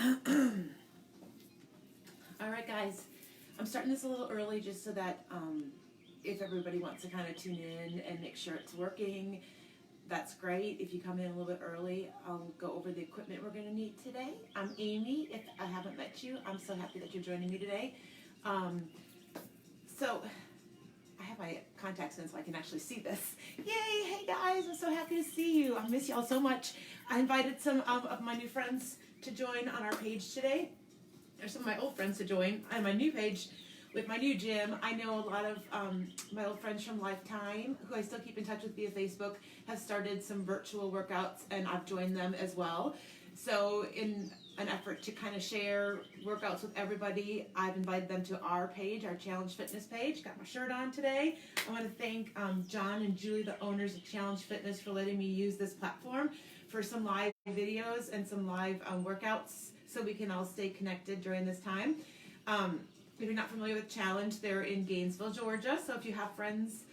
All right, guys. I'm starting this a little early just so that if everybody wants to kind of tune in and make sure it's working, that's great. If you come in a little bit early, I'll go over the equipment we're going to need today. I'm Amy. If I haven't met you, I'm so happy that you're joining me today. So I have my contacts in so I can actually see this. Yay! Hey guys, I'm so happy to see you. I miss y'all so much. I invited some of my new friends to join on our page today. There's some of my old friends to join on my new page with my new gym. I know a lot of my old friends from Lifetime, who I still keep in touch with via Facebook, have started some virtual workouts, and I've joined them as well. So in an effort to kind of share workouts with everybody, I've invited them to our page, our Challenge Fitness page. Got my shirt on today. I want to thank John and Julie, the owners of Challenge Fitness, for letting me use this platform for some live videos and some live workouts so we can all stay connected during this time. If you're not familiar with Challenge, they're in Gainesville, Georgia. So if you have friends,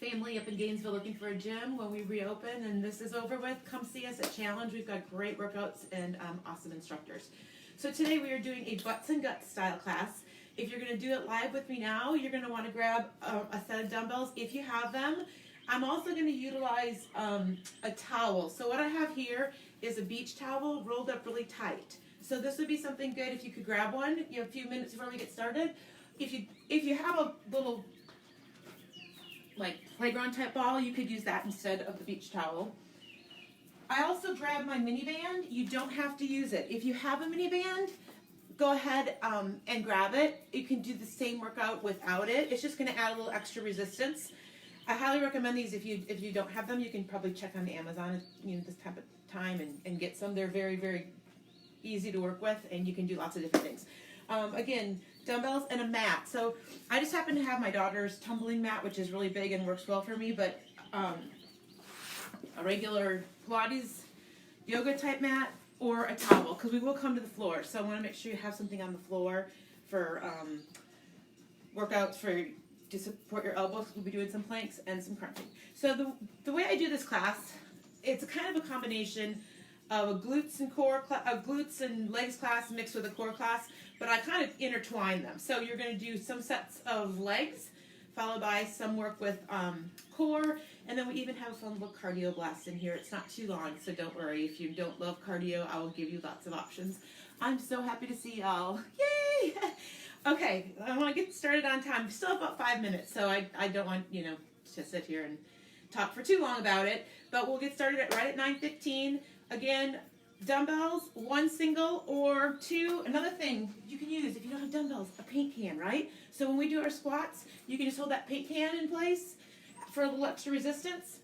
family up in Gainesville looking for a gym when we reopen and this is over with, come see us at Challenge. We've got great workouts and awesome instructors. So today we are doing a butts and guts style class. If you're going to do it live with me now, you're going to want to grab a set of dumbbells if you have them. I'm also going to utilize a towel. So what I have here is a beach towel rolled up really tight. So this would be something good if you could grab one, a few minutes before we get started. If you have a little like playground type ball, you could use that instead of the beach towel. I also grabbed my mini band. You don't have to use it. If you have a mini band, go ahead and grab it. You can do the same workout without it. It's just going to add a little extra resistance. I highly recommend these. If you don't have them, you can probably check on Amazon this type of time and get some. They're very, very easy to work with, and you can do lots of different things. Again, dumbbells and a mat. So I just happen to have my daughter's tumbling mat, which is really big and works well for me, but a regular Pilates yoga type mat or a towel, because we will come to the floor. So I want to make sure you have something on the floor for workouts to support your elbows. We'll be doing some planks and some crunching. So the way I do this class, it's kind of a combination of a glutes and legs class mixed with a core class, but I kind of intertwine them. So you're going to do some sets of legs, followed by some work with core, and then we even have a fun little cardio blast in here. It's not too long, so don't worry. If you don't love cardio, I will give you lots of options. I'm so happy to see y'all. Yay! Okay, I want to get started on time. We still have about 5 minutes, so I don't want to sit here and talk for too long about it, but we'll get started right at 9:15. Again, dumbbells, one single or two. Another thing you can use if you don't have dumbbells, a paint can, right? So when we do our squats, you can just hold that paint can in place for a little extra resistance.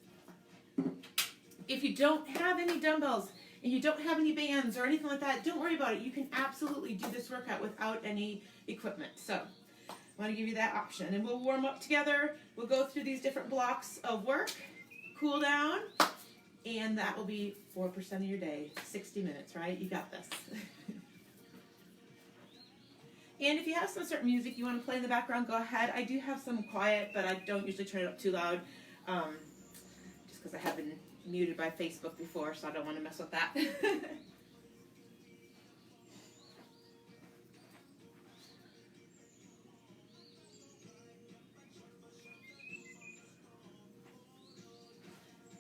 If you don't have any dumbbells and you don't have any bands or anything like that, don't worry about it. You can absolutely do this workout without any equipment. So I want to give you that option. And we'll warm up together. We'll go through these different blocks of work, cool down, and that will be 4% of your day, 60 minutes, right? You got this. And if you have some certain music you want to play in the background, go ahead. I do have some quiet, but I don't usually turn it up too loud, just because I have been muted by Facebook before, so I don't want to mess with that.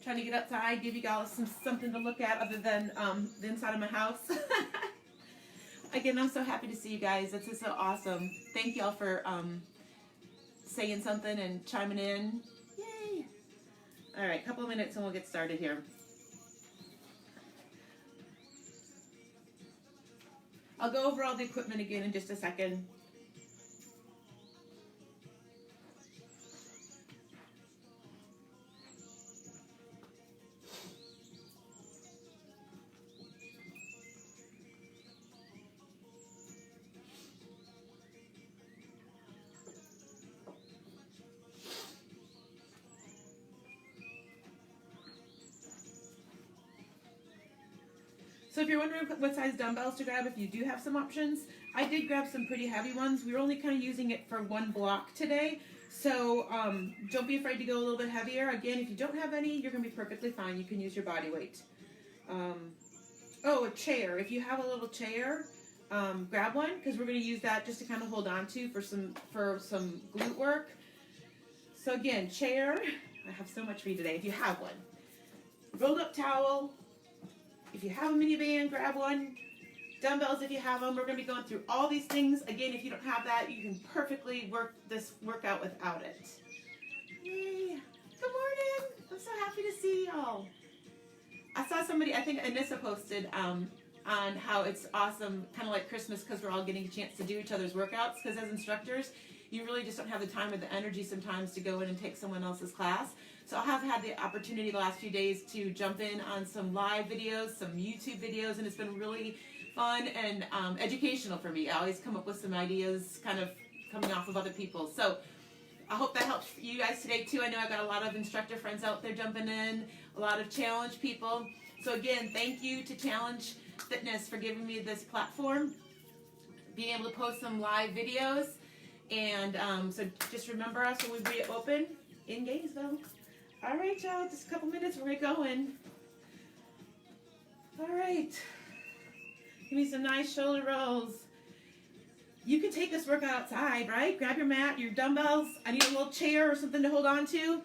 Trying to get outside, give you guys something to look at other than the inside of my house. Again, I'm so happy to see you guys. This is so awesome. Thank y'all for saying something and chiming in. Yay! All right, a couple of minutes and we'll get started here. I'll go over all the equipment again in just a second. So if you're wondering what size dumbbells to grab, if you do have some options, I did grab some pretty heavy ones. We were only kind of using it for one block today. So don't be afraid to go a little bit heavier. Again, if you don't have any, you're going to be perfectly fine. You can use your body weight. Oh, a chair. If you have a little chair, grab one, because we're going to use that just to kind of hold on to for some glute work. So again, chair. I have so much for you today. If you have one, rolled up towel. If you have a minivan, grab one. Dumbbells, if you have them. We're going to be going through all these things. Again, if you don't have that, you can perfectly work this workout without it. Yay! Good morning. I'm so happy to see y'all. I saw somebody, I think Anissa posted on how it's awesome, kind of like Christmas, because we're all getting a chance to do each other's workouts, because as instructors, you really just don't have the time or the energy sometimes to go in and take someone else's class. So I have had the opportunity the last few days to jump in on some live videos, some YouTube videos, and it's been really fun and educational for me. I always come up with some ideas kind of coming off of other people. So I hope that helps you guys today too. I know I've got a lot of instructor friends out there jumping in, a lot of challenge people. So again, thank you to Challenge Fitness for giving me this platform, being able to post some live videos. And so just remember us when we reopen in Gainesville. All right, y'all, just a couple minutes, we're going. All right, give me some nice shoulder rolls. You can take this workout outside, right? Grab your mat, your dumbbells. I need a little chair or something to hold on to.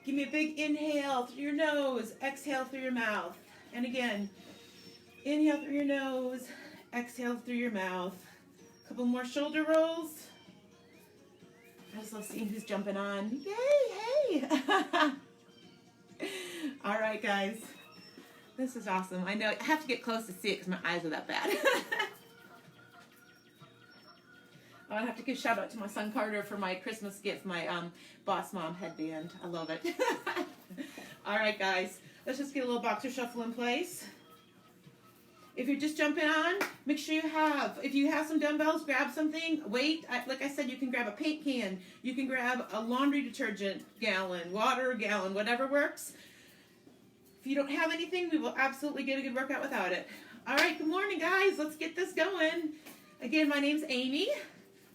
Give me a big inhale through your nose, exhale through your mouth. And again, inhale through your nose, exhale through your mouth. A couple more shoulder rolls. I just love seeing who's jumping on. Yay, hey! All right, guys. This is awesome. I know I have to get close to see it because my eyes are that bad. I have to give a shout out to my son Carter for my Christmas gift, my Boss Mom headband. I love it. All right, guys. Let's just get a little boxer shuffle in place. If you're just jumping on, make sure if you have some dumbbells, grab something. Weight, like I said, you can grab a paint can. You can grab a laundry detergent gallon, water gallon, whatever works. If you don't have anything, we will absolutely get a good workout without it. All right, good morning, guys. Let's get this going. Again, my name's Amy.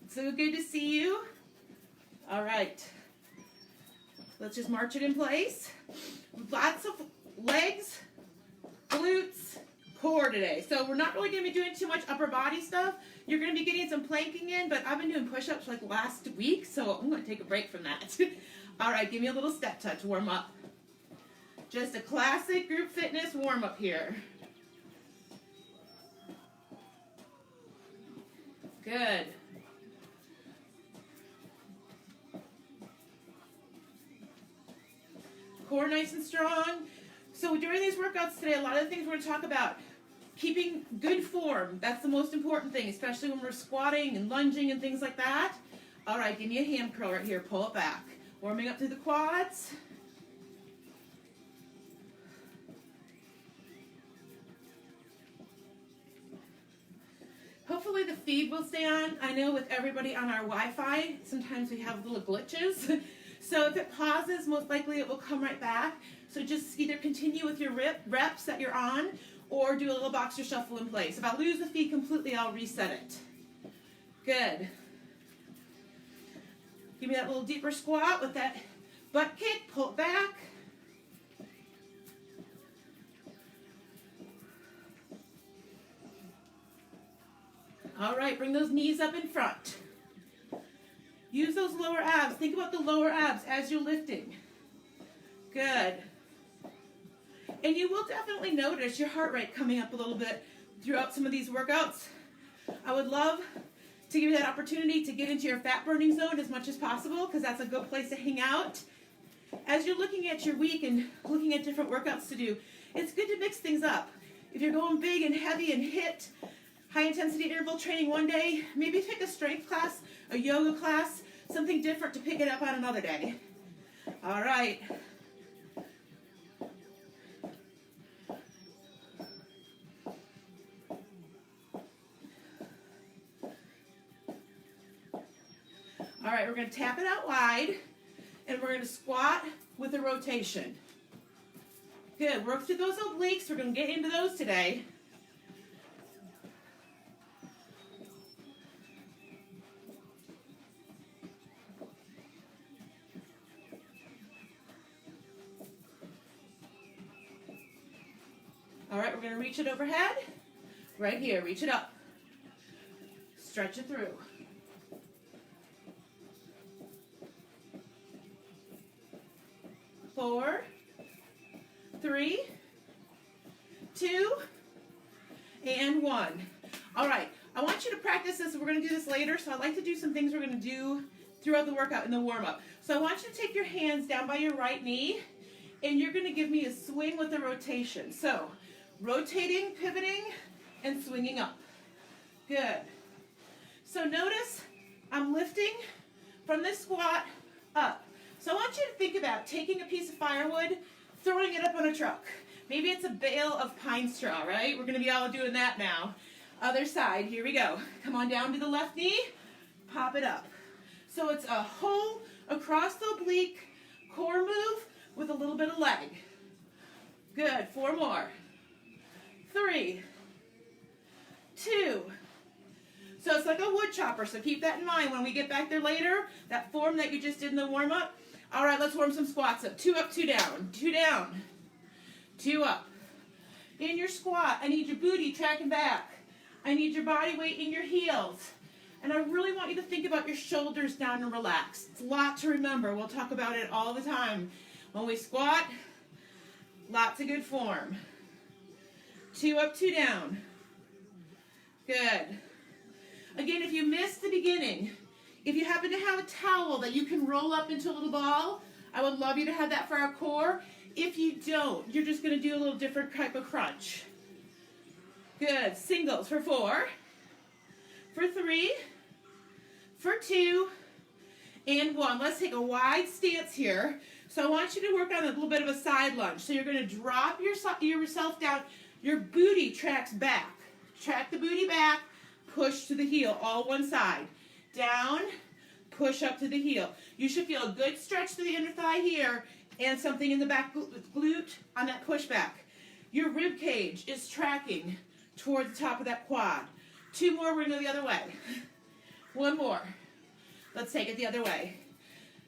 It's so good to see you. All right. Let's just march it in place. Lots of legs, glutes, core today. So we're not really going to be doing too much upper body stuff. You're going to be getting some planking in, but I've been doing push-ups like last week, so I'm going to take a break from that. All right, give me a little step touch, warm up. Just a classic group fitness warm up here. Good. Core nice and strong. So during these workouts today, a lot of the things we're going to talk about, keeping good form. That's the most important thing, especially when we're squatting and lunging and things like that. All right, give me a hand curl right here. Pull it back. Warming up through the quads. Hopefully the feed will stay on. I know with everybody on our Wi-Fi, sometimes we have little glitches. So if it pauses, most likely it will come right back. So just either continue with your reps that you're on, or do a little boxer shuffle in place. If I lose the feed completely, I'll reset it. Good. Give me that little deeper squat with that butt kick. Pull it back. All right, bring those knees up in front. Use those lower abs. Think about the lower abs as you're lifting. Good. And you will definitely notice your heart rate coming up a little bit throughout some of these workouts. I would love to give you that opportunity to get into your fat burning zone as much as possible, because that's a good place to hang out. As you're looking at your week and looking at different workouts to do, it's good to mix things up. If you're going big and heavy and hit high intensity interval training one day, maybe pick a strength class, a yoga class, something different to pick it up on another day. All right. All right, we're going to tap it out wide, and we're going to squat with a rotation. Good. Work through those obliques. We're going to get into those today. All right, we're going to reach it overhead. Right here, reach it up. Stretch it through. 4, 3, 2, and 1. All right, I want you to practice this. We're going to do this later, so I'd like to do some things we're going to do throughout the workout in the warm-up. So I want you to take your hands down by your right knee, and you're going to give me a swing with a rotation. So rotating, pivoting, and swinging up. Good. So notice I'm lifting from this squat up. So I want you to think about taking a piece of firewood, throwing it up on a truck. Maybe it's a bale of pine straw, right? We're going to be all doing that now. Other side, here we go. Come on down to the left knee, pop it up. So it's a whole across the oblique core move with a little bit of leg. Good, 4 more. 3, 2. So it's like a wood chopper, so keep that in mind when we get back there later, that form that you just did in the warm-up. All right, let's warm some squats up. 2 up, 2 down, 2 down, 2 up. In your squat, I need your booty tracking back. I need your body weight in your heels. And I really want you to think about your shoulders down and relaxed. It's a lot to remember. We'll talk about it all the time. When we squat, lots of good form. 2 up, 2 down. Good. Again, if you missed the beginning, if you happen to have a towel that you can roll up into a little ball, I would love you to have that for our core. If you don't, you're just going to do a little different type of crunch. Good. Singles for 4, for 3, for 2, and 1. Let's take a wide stance here. So I want you to work on a little bit of a side lunge. So you're going to drop yourself down. Your booty tracks back. Track the booty back. Push to the heel, all one side. Down, push up to the heel. You should feel a good stretch to the inner thigh here and something in the back glute on that push back. Your rib cage is tracking toward the top of that quad. 2 more, we're going to go the other way. 1 more. Let's take it the other way.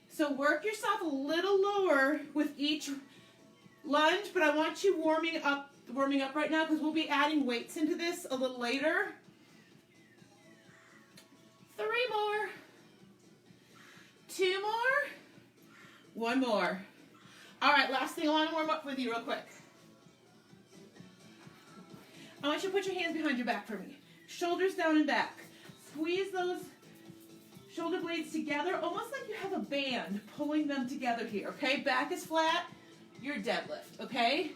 So work yourself a little lower with each lunge, but I want you warming up right now because we'll be adding weights into this a little later. 3 more, 2 more, 1 more. All right, last thing I want to warm up with you real quick. I want you to put your hands behind your back for me. Shoulders down and back. Squeeze those shoulder blades together, almost like you have a band pulling them together here, okay? Back is flat, your deadlift, okay?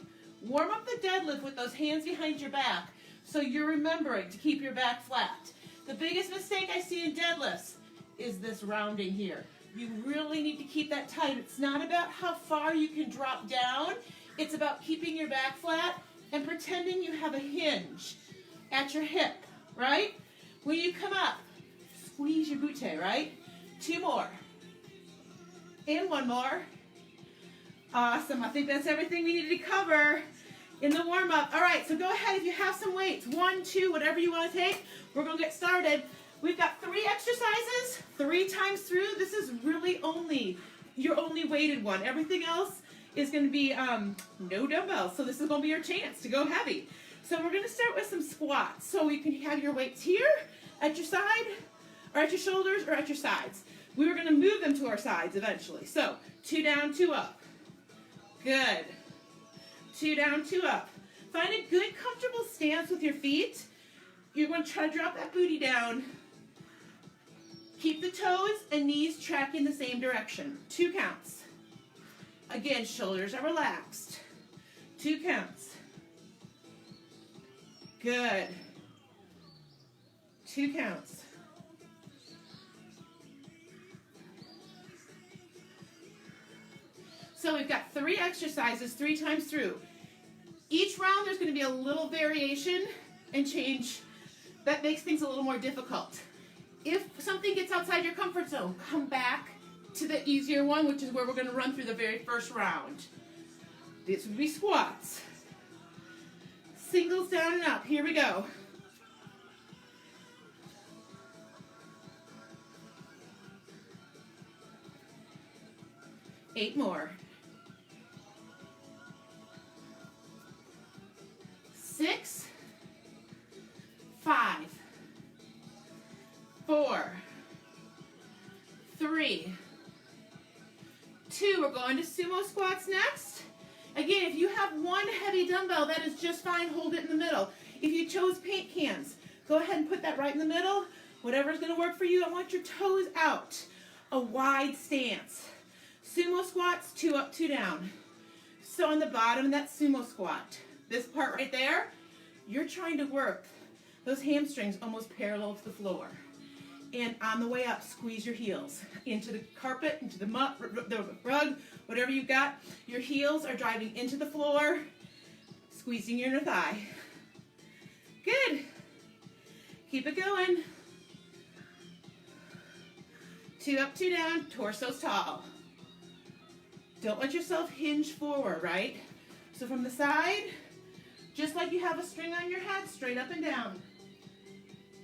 Warm up the deadlift with those hands behind your back so you're remembering to keep your back flat. The biggest mistake I see in deadlifts is this rounding here. You really need to keep that tight. It's not about how far you can drop down. It's about keeping your back flat and pretending you have a hinge at your hip, right? When you come up, squeeze your butte, right? 2 more. And 1 more. Awesome. I think that's everything we needed to cover in the warm-up. All right, so go ahead if you have some weights. 1, 2, whatever you want to take. We're going to get started. We've got 3 exercises, 3 times through. This is really your only weighted one. Everything else is going to be no dumbbells. So this is going to be your chance to go heavy. So we're going to start with some squats. So you can have your weights here at your side, or at your shoulders, or at your sides. We were going to move them to our sides eventually. So 2 down, 2 up. Good. 2 down, 2 up. Find a good, comfortable stance with your feet. You're going to try to drop that booty down. Keep the toes and knees tracking the same direction. 2 counts. Again, shoulders are relaxed. 2 counts. Good. 2 counts. So we've got 3 exercises 3 times through. Each round there's going to be a little variation and change that makes things a little more difficult. If something gets outside your comfort zone, come back to the easier one, which is where we're going to run through the very first round. This would be squats. Singles down and up. Here we go. Eight more. 4, 3, 2. We're going to sumo squats next. Again, if you have one heavy dumbbell, that is just fine. Hold it in the middle. If you chose paint cans, go ahead and put that right in the middle. Whatever's going to work for you. I want your toes out. A wide stance. Sumo squats, 2 up, 2 down. So on the bottom of that sumo squat, this part right there, you're trying to work those hamstrings almost parallel to the floor. And on the way up, squeeze your heels into the carpet, into the mud, the rug, whatever you've got. Your heels are driving into the floor, squeezing your inner thigh. Good. Keep it going. 2 up, 2 down, torso's tall. Don't let yourself hinge forward, right? So from the side, just like you have a string on your head, straight up and down.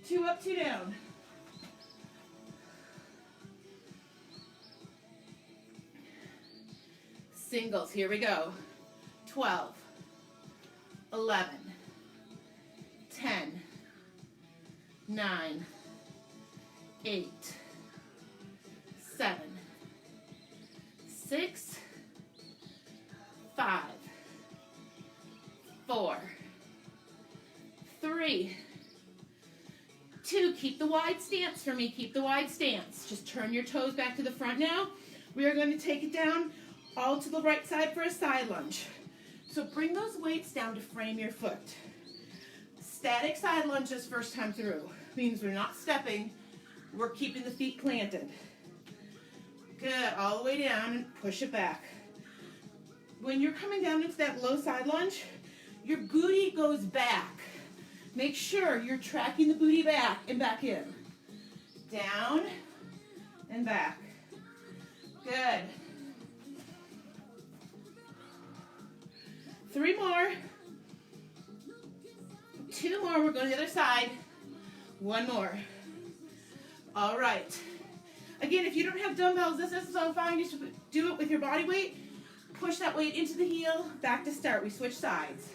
2 up, 2 down. Singles, here we go. 12, 11, 10, 9, 8, 7, 6, 5, 4, 3, 2. Keep the wide stance for me. Keep the wide stance. Just turn your toes back to the front now. We are going to take it down all to the right side for a side lunge. So bring those weights down to frame your foot. Static side lunges first time through. Means we're not stepping. We're keeping the feet planted. Good. All the way down and push it back. When you're coming down into that low side lunge, your booty goes back. Make sure you're tracking the booty back and back in. Down and back. Good. 3 more. 2 more. We're going to the other side. 1 more. All right. Again, if you don't have dumbbells, this is so fine. Just do it with your body weight. Push that weight into the heel. Back to start. We switch sides.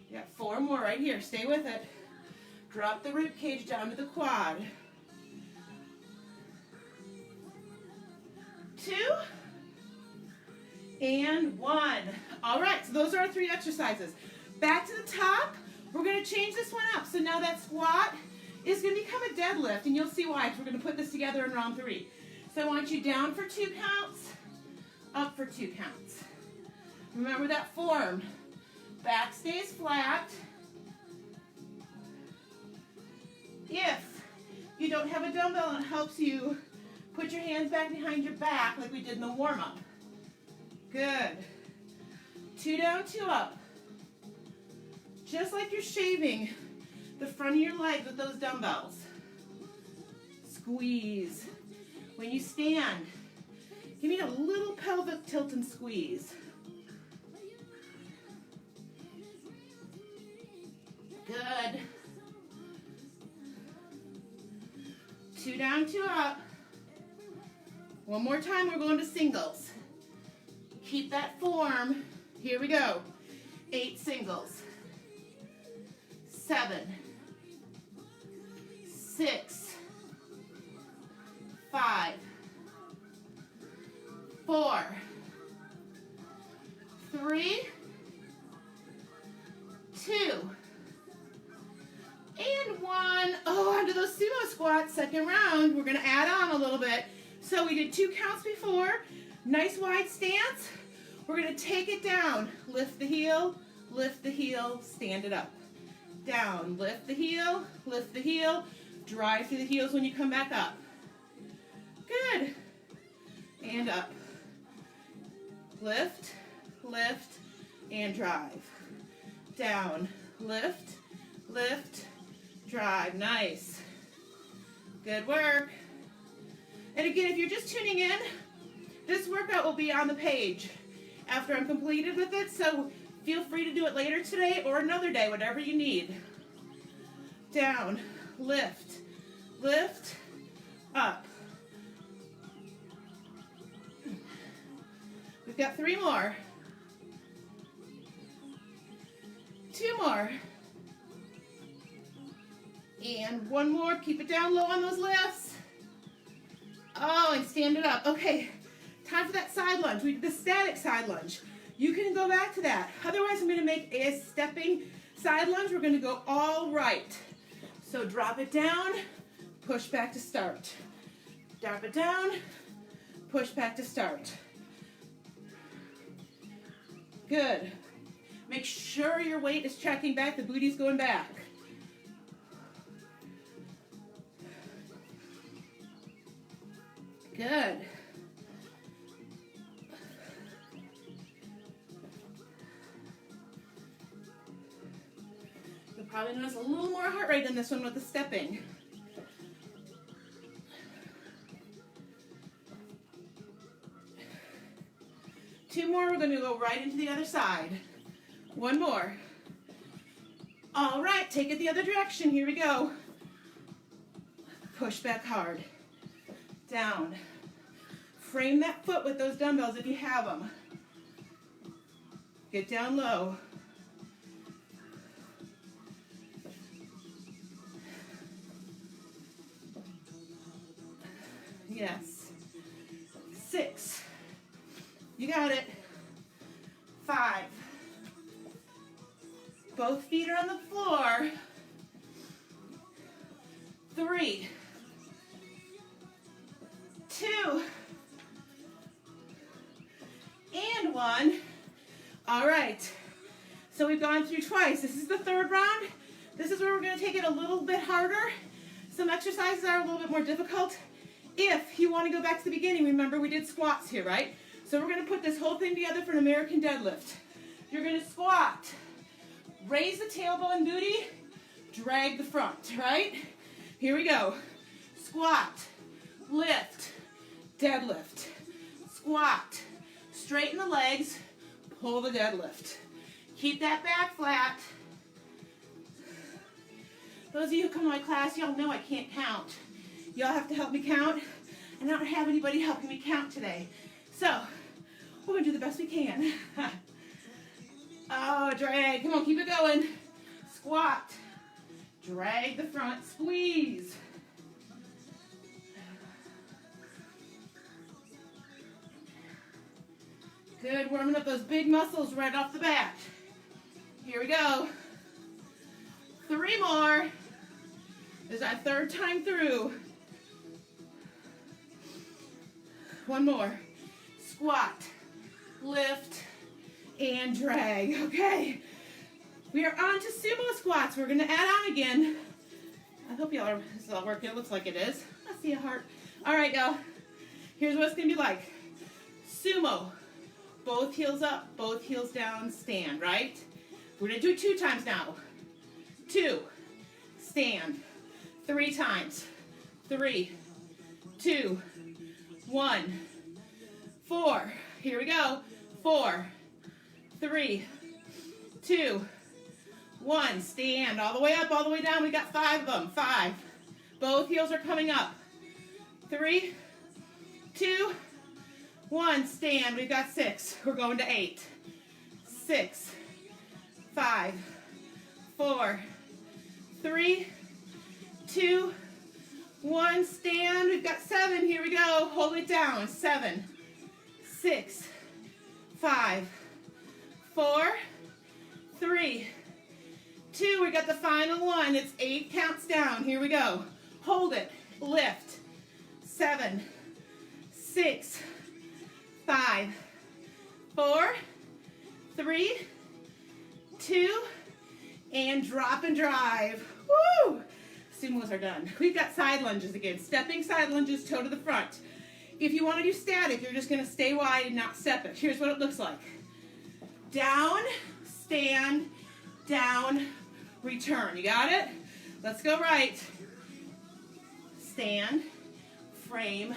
You got 4 more right here. Stay with it. Drop the rib cage down to the quad. 2 and 1. All right, so those are our 3 exercises. Back to the top. We're going to change this one up. So now that squat is going to become a deadlift, and you'll see why, because we're going to put this together in round 3. So I want you down for 2 counts, up for 2 counts. Remember that form. Back stays flat. If you don't have a dumbbell and it helps you, put your hands back behind your back like we did in the warm-up. Good. 2 down, 2 up. Just like you're shaving the front of your leg with those dumbbells. Squeeze. When you stand, give me a little pelvic tilt and squeeze. Good. 2 down, 2 up. One more time, we're going to singles. Keep that form. Here we go. 8 singles. 7, 6, 5, 4, 3, 2, and 1. Oh, onto those sumo squats, second round. We're going to add on a little bit. So we did 2 counts before. Nice wide stance. We're going to take it down. Lift the heel, stand it up. Down, lift the heel, drive through the heels when you come back up. Good. And up. Lift, and drive. Down, lift, drive. Nice. Good work. And again, if you're just tuning in, this workout will be on the page after I'm completed with it, so feel free to do it later today or another day, whatever you need. Down, lift, up. We've got 3 more. 2 more. And 1 more. Keep it down low on those lifts. Oh, and stand it up. Okay, time for that side lunge. We did the static side lunge. You can go back to that. Otherwise, I'm going to make a stepping side lunge. We're going to go all right. So drop it down, push back to start. Drop it down, push back to start. Good. Make sure your weight is tracking back, the booty's going back. Good. You'll probably notice a little more heart rate in this one with the stepping. Two more, we're going to go right into the other side. 1 more. All right, take it the other direction. Here we go. Push back hard. Down. Frame that foot with those dumbbells if you have them. Get down low. Yes. 6. You got it. 5. Both feet are on the floor. 3. 2. And 1. All right. So we've gone through twice. This is the 3rd round. This is where we're going to take it a little bit harder. Some exercises are a little bit more difficult. If you want to go back to the beginning, remember we did squats here, right? So we're going to put this whole thing together for an American deadlift. You're going to squat, raise the tailbone booty, drag the front, right? Here we go. Squat, lift, deadlift, squat, straighten the legs, pull the deadlift. Keep that back flat. Those of you who come to my class, y'all know I can't count. Y'all have to help me count, and I don't have anybody helping me count today. So, we're going to do the best we can. Oh, drag. Come on, keep it going. Squat. Drag the front, squeeze. Good, warming up those big muscles right off the bat. Here we go. 3 more. This is our 3rd time through. 1 more. Squat, lift, and drag. Okay. We are on to sumo squats. We're going to add on again. I hope y'all are, this is all working. It looks like it is. I see a heart. All right, y'all. Here's what it's going to be like. Sumo. Both heels up, both heels down, stand, right? We're going to do it 2 times now. 2, stand. 3 times. 3, 2, 1, 4. Here we go. 4, 3, 2, 1. Stand all the way up, all the way down. We got 5 of them. 5. Both heels are coming up. 3, 2, 1. Stand. We've got 6. We're going to 8. 6, 5, 4, 3, 2, 1. Stand. We've got 7. Here we go. Hold it down. 7, 6, 5, 4, 3, 2. We got the final one. It's 8 counts down. Here we go. Hold it. Lift. 7, 6, 5, 4, 3, 2, and drop and drive. Woo! Sumos are done. We've got side lunges again. Stepping side lunges, toe to the front. If you want to do static, you're just going to stay wide and not step it. Here's what it looks like. Down, stand, down, return. You got it? Let's go right. Stand, frame,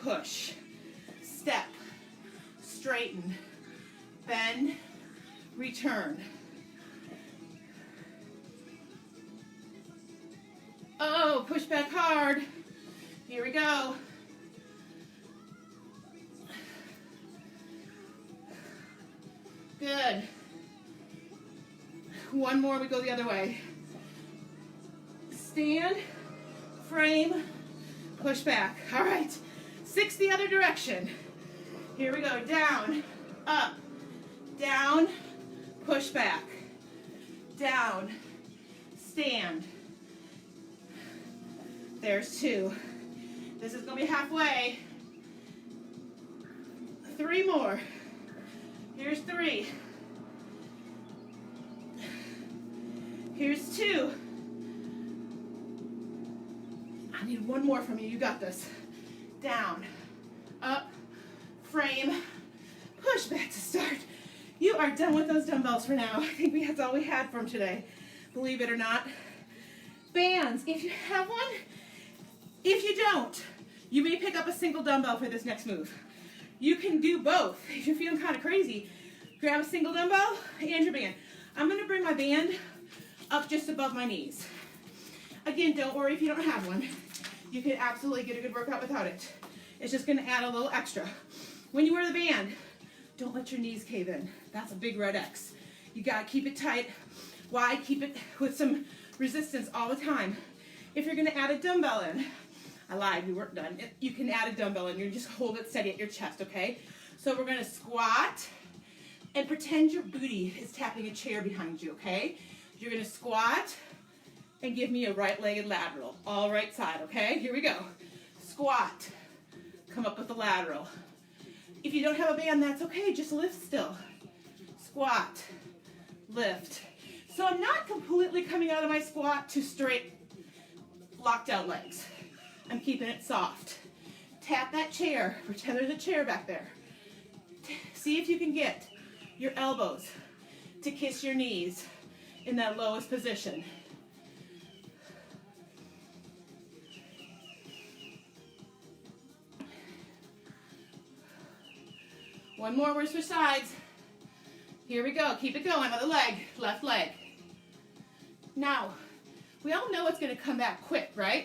push, step, straighten, bend, return. Oh, push back hard. Here we go. Good. One more, we go the other way. Stand, frame, push back. All right, 6 the other direction. Here we go, down, up, down, push back, down, stand. There's 2. This is gonna be halfway. 3 more. Here's 3. Here's 2. I need 1 more from you. You got this. Down, up, frame, push back to start. You are done with those dumbbells for now. I think that's all we had from today, believe it or not. Bands, if you have one. If you don't, you may pick up a single dumbbell for this next move. You can do both. If you're feeling kind of crazy, grab a single dumbbell and your band. I'm gonna bring my band up just above my knees. Again, don't worry if you don't have one. You can absolutely get a good workout without it. It's just gonna add a little extra. When you wear the band, don't let your knees cave in. That's a big red X. You gotta keep it tight. Why? Keep it with some resistance all the time. If you're gonna add a dumbbell in, I lied, we weren't done. You can add a dumbbell in, you just hold it steady at your chest, okay? So we're gonna squat and pretend your booty is tapping a chair behind you, okay? You're gonna squat and give me a right-legged lateral, all right side, okay? Here we go. Squat, come up with the lateral. If you don't have a band, that's okay, just lift still. Squat, lift. So I'm not completely coming out of my squat to straight, locked out legs. I'm keeping it soft. Tap that chair, pretend there's a chair back there. See if you can get your elbows to kiss your knees in that lowest position. One more, we're switch sides. Here we go, keep it going, other leg, left leg. Now, we all know it's gonna come back quick, right?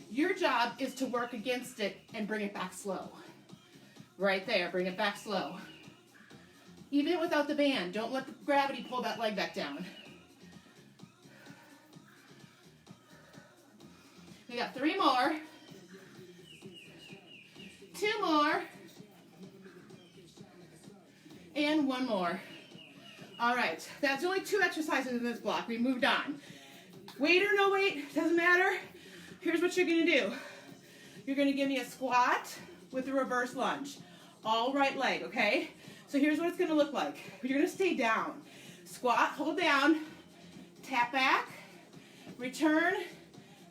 Your job is to work against it and bring it back slow. Right there, bring it back slow. Even without the band, don't let the gravity pull that leg back down. We got 3 more. 2 more. And 1 more. All right, that's only 2 exercises in this block. We moved on. Weight or no weight, doesn't matter. Here's what you're gonna do. You're gonna give me a squat with a reverse lunge. All right leg, okay? So here's what it's gonna look like. You're gonna stay down. Squat, hold down, tap back, return,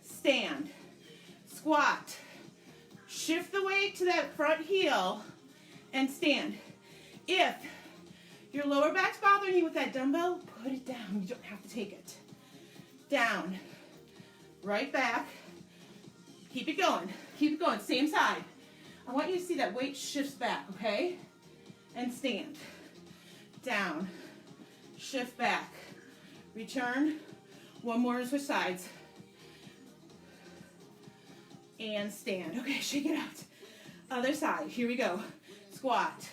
stand. Squat, shift the weight to that front heel, and stand. If your lower back's bothering you with that dumbbell, put it down. You don't have to take it. Down, right back. Keep it going. Keep it going. Same side. I want you to see that weight shifts back, okay? And stand. Down. Shift back. Return. 1 more and switch sides. And stand. Okay, shake it out. Other side. Here we go. Squat.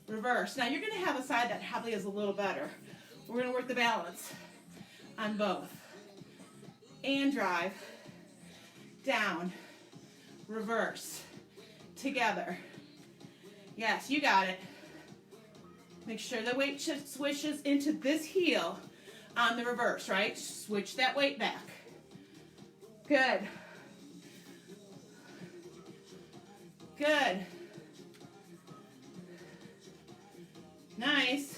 Reverse. Now you're going to have a side that probably is a little better. We're going to work the balance on both. And drive. Down, reverse, together. Yes, you got it. Make sure the weight swishes into this heel on the reverse, right? Switch that weight back. Good. Good. Nice.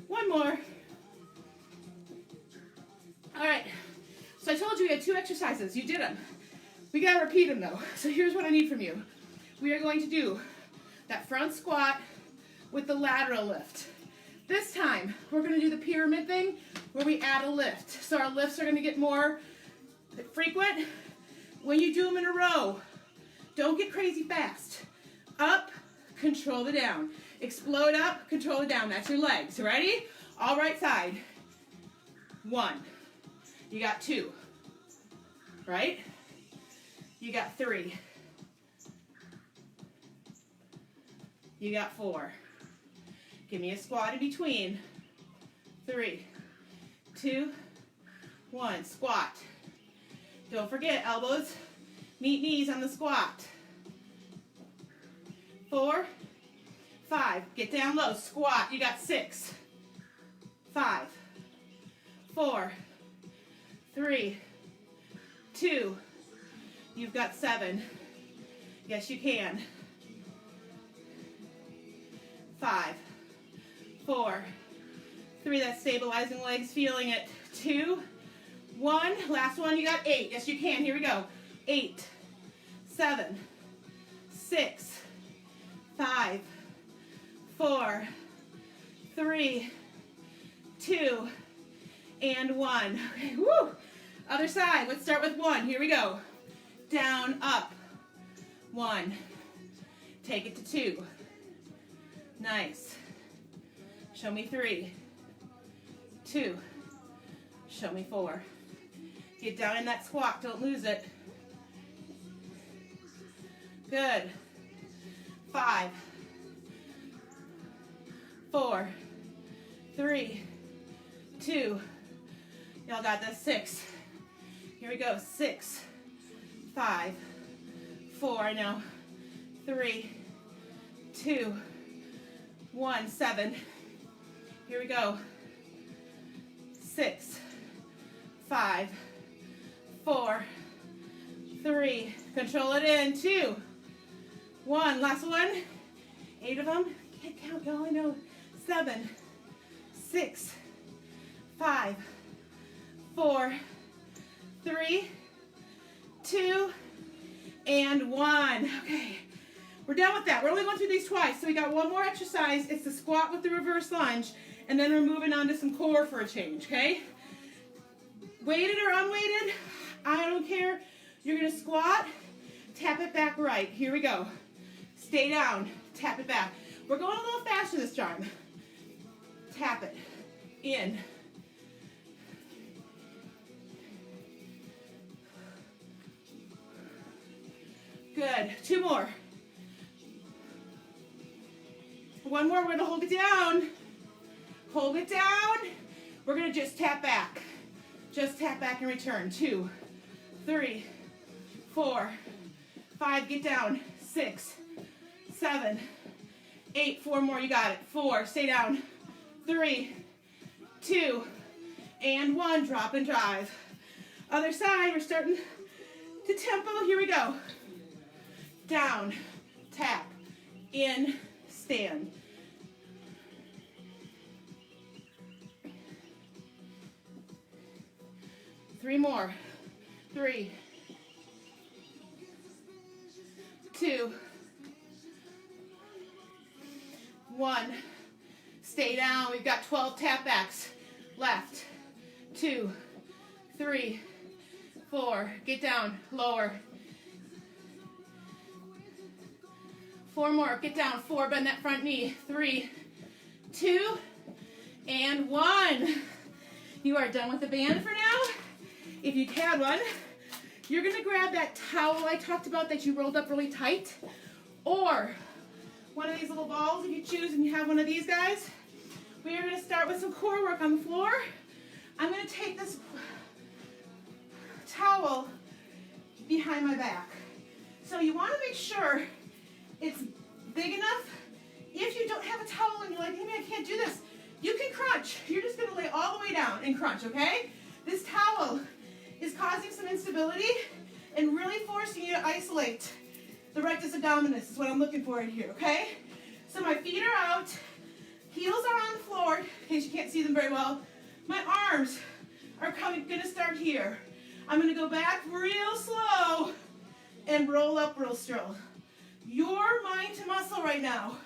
1 more. All right. So I told you we had 2 exercises. You did them. We got to repeat them though. So here's what I need from you. We are going to do that front squat with the lateral lift. This time, we're going to do the pyramid thing where we add a lift. So our lifts are going to get more frequent. When you do them in a row, don't get crazy fast. Up, control the down. Explode up, control the down. That's your legs. Ready? All right side. 1. You got 2, right? You got 3. You got 4. Give me a squat in between. 3, 2, 1. Squat. Don't forget, elbows meet knees on the squat. 4, 5. Get down low. Squat. You got 6, 5, 4, 3, 2. You've got 7. Yes, you can. 5, 4, 3. That's stabilizing legs, feeling it. 2, 1. Last one, you got 8. Yes, you can. Here we go. 8, 7, 6, 5, 4, 3, 2, and 1. Okay, woo! Other side. Let's start with 1. Here we go. Down, up. 1. Take it to 2. Nice. Show me 3. 2. Show me 4. Get down in that squat. Don't lose it. Good. 5, 4, 3, 2. Y'all got this. 6. Here we go. 6, 5, 4. Now 3, 2, 1. 7. Here we go. 6, 5, 4, 3. Control it in. 2, 1. Last one. 8 of them. Can't count, y'all. I know. 7, 6, 5, 4, 3, 2, and 1. Okay. We're done with that. We're only going through these twice, so we got one more exercise. It's the squat with the reverse lunge, and then we're moving on to some core for a change, okay? Weighted or unweighted, I don't care. You're going to squat, tap it back right. Here we go. Stay down, tap it back. We're going a little faster this time. Tap it, in. Good. 2 more. One more. We're going to hold it down. Hold it down. We're going to just tap back. Just tap back and return. 2, 3, 4, 5. Get down. 6, 7, 8. 4 more. You got it. 4. Stay down. 3, 2, and 1. Drop and drive. Other side. We're starting to tempo. Here we go. Down, tap, in, stand. Three more. 3, 2, 1. Stay down. We've got 12 tap backs. Left, 2, 3, 4. Get down, lower. 4 more. Get down. 4. Bend that front knee. 3, 2, and 1. You are done with the band for now. If you had one, you're going to grab that towel I talked about that you rolled up really tight, or one of these little balls if you choose and you have one of these guys. We are going to start with some core work on the floor. I'm going to take this towel behind my back. So you want to make sure it's big enough. If you don't have a towel and you're like, maybe I can't do this, you can crunch. You're just going to lay all the way down and crunch, okay? This towel is causing some instability and really forcing you to isolate the rectus abdominis is what I'm looking for in here, okay? So my feet are out, heels are on the floor, in case you can't see them very well. My arms are going to start here. I'm going to go back real slow and roll up real slow. Your mind to muscle right now.